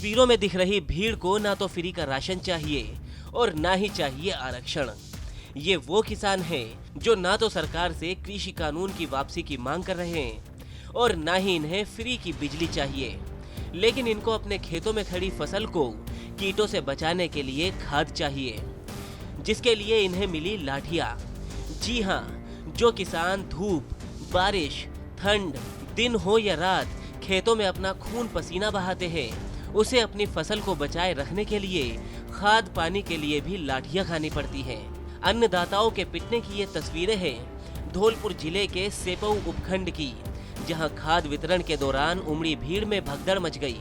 तस्वीरों में दिख रही भीड़ को ना तो फ्री का राशन चाहिए और ना ही चाहिए आरक्षण। ये वो किसान हैं जो ना तो सरकार से कृषि कानून की वापसी की मांग कर रहे हैं और ना ही इन्हें फ्री की बिजली चाहिए, लेकिन इनको अपने खेतों में खड़ी फसल को कीटों से बचाने के लिए खाद चाहिए, जिसके लिए इन्हें मिली लाठियां। जी हाँ, जो किसान धूप, बारिश, ठंड, दिन हो या रात खेतों में अपना खून पसीना बहाते हैं, उसे अपनी फसल को बचाए रखने के लिए खाद पानी के लिए भी लाठियां खानी पड़ती हैं। अन्नदाताओं के पिटने की ये तस्वीरें हैं धौलपुर जिले के सेपऊ उपखंड की, जहां खाद वितरण के दौरान उमड़ी भीड़ में भगदड़ मच गई।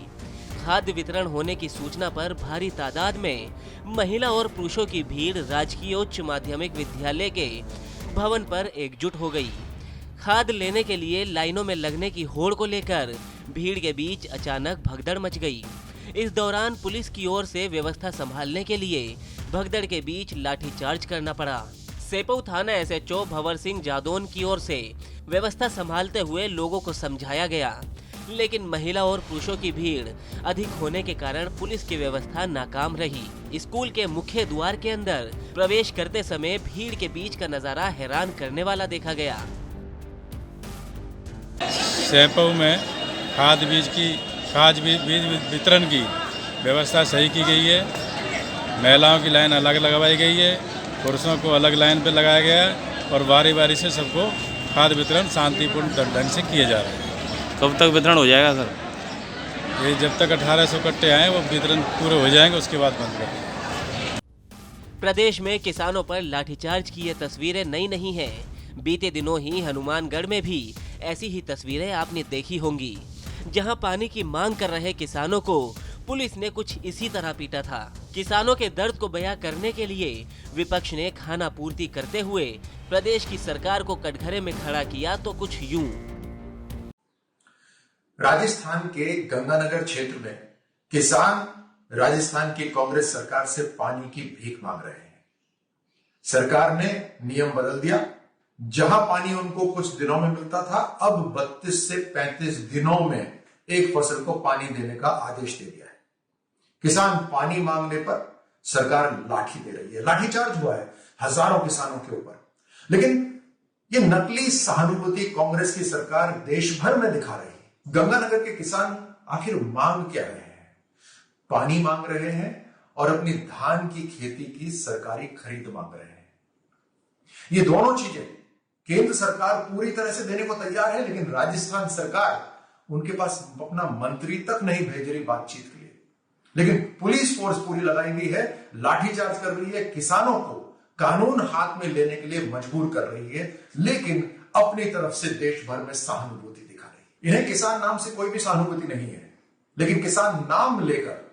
खाद्य वितरण होने की सूचना पर भारी तादाद में महिला और पुरुषों की भीड़ राजकीय उच्च माध्यमिक विद्यालय के भवन पर एकजुट हो गई। खाद लेने के लिए लाइनों में लगने की होड़ को लेकर भीड़ के बीच अचानक भगदड़ मच गई। इस दौरान पुलिस की ओर से व्यवस्था संभालने के लिए भगदड़ के बीच लाठीचार्ज करना पड़ा। सेपऊ थाना एसएचओ भंवर सिंह जादौन की ओर से व्यवस्था संभालते हुए लोगों को समझाया गया, लेकिन महिला और पुरुषों की भीड़ अधिक होने के कारण पुलिस की व्यवस्था नाकाम रही। स्कूल के मुख्य द्वार के अंदर प्रवेश करते समय भीड़ के बीच का नजारा हैरान करने वाला देखा गया। सेपऊ में खाद बीज वितरण की व्यवस्था सही की गई है। महिलाओं की लाइन अलग लगवाई गई है, पुरुषों को अलग लाइन पर लगाया गया है और बारी बारी से सबको खाद वितरण शांतिपूर्ण ढंग से किए जा रहे हैं। कब तक वितरण हो जाएगा सर? ये जब तक 1800 कट्टे आए वो वितरण पूरे हो जाएंगे, उसके बाद बंद करेंगे। प्रदेश में किसानों पर लाठीचार्ज की ये तस्वीरें नई नहीं हैं। बीते दिनों ही हनुमानगढ़ में भी ऐसी ही तस्वीरें आपने देखी होंगी, जहां पानी की मांग कर रहे किसानों को पुलिस ने कुछ इसी तरह पीटा था। किसानों के दर्द को बयां करने के लिए विपक्ष ने खाना पूर्ति करते हुए प्रदेश की सरकार को कटघरे में खड़ा किया तो कुछ यूं। राजस्थान के गंगानगर क्षेत्र में किसान राजस्थान की कांग्रेस सरकार से पानी की भीख मांग रहे हैं। सरकार ने नियम बदल दिया। जहां पानी उनको कुछ दिनों में मिलता था, अब 32 से 35 दिनों में एक फसल को पानी देने का आदेश दे दिया है। किसान पानी मांगने पर सरकार लाठी दे रही है। लाठीचार्ज हुआ है हजारों किसानों के ऊपर। लेकिन ये नकली सहानुभूति कांग्रेस की सरकार देश भर में दिखा रही है। गंगानगर के किसान आखिर मांग क्या रहे हैं? पानी मांग रहे हैं और अपनी धान की खेती की सरकारी खरीद मांग रहे हैं। ये दोनों चीजें केंद्र सरकार पूरी तरह से देने को तैयार है, लेकिन राजस्थान सरकार उनके पास अपना मंत्री तक नहीं भेज रही बातचीत के लिए। लेकिन पुलिस फोर्स पूरी लगाई हुई है, लाठीचार्ज कर रही है, किसानों को कानून हाथ में लेने के लिए मजबूर कर रही है, लेकिन अपनी तरफ से देश भर में सहानुभूति दिखा रही है। इन्हें किसान नाम से कोई भी सहानुभूति नहीं है, लेकिन किसान नाम लेकर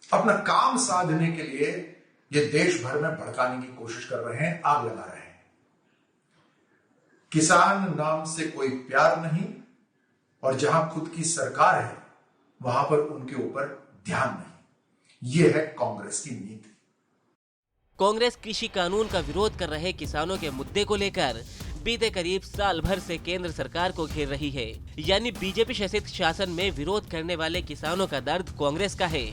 अपना काम साधने के लिए ये देश भर में भड़काने की कोशिश कर रहे हैं, आग लगा रहे हैं। किसान नाम से कोई प्यार नहीं, और जहां खुद की सरकार है वहां पर उनके ऊपर ध्यान नहीं। यह है कांग्रेस की नीति। कांग्रेस कृषि कानून का विरोध कर रहे किसानों के मुद्दे को लेकर बीते करीब साल भर से केंद्र सरकार को घेर रही है। यानी बीजेपी शासित शासन में विरोध करने वाले किसानों का दर्द कांग्रेस का है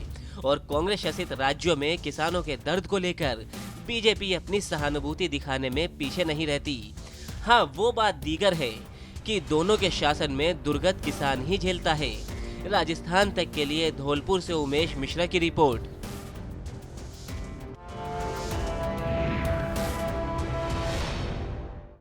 और कांग्रेस शासित राज्यों में किसानों के दर्द को लेकर बीजेपी अपनी सहानुभूति दिखाने में पीछे नहीं रहती। हाँ, वो बात दीगर है कि दोनों के शासन में दुर्गत किसान ही झेलता है। राजस्थान तक के लिए धौलपुर से उमेश मिश्रा की रिपोर्ट।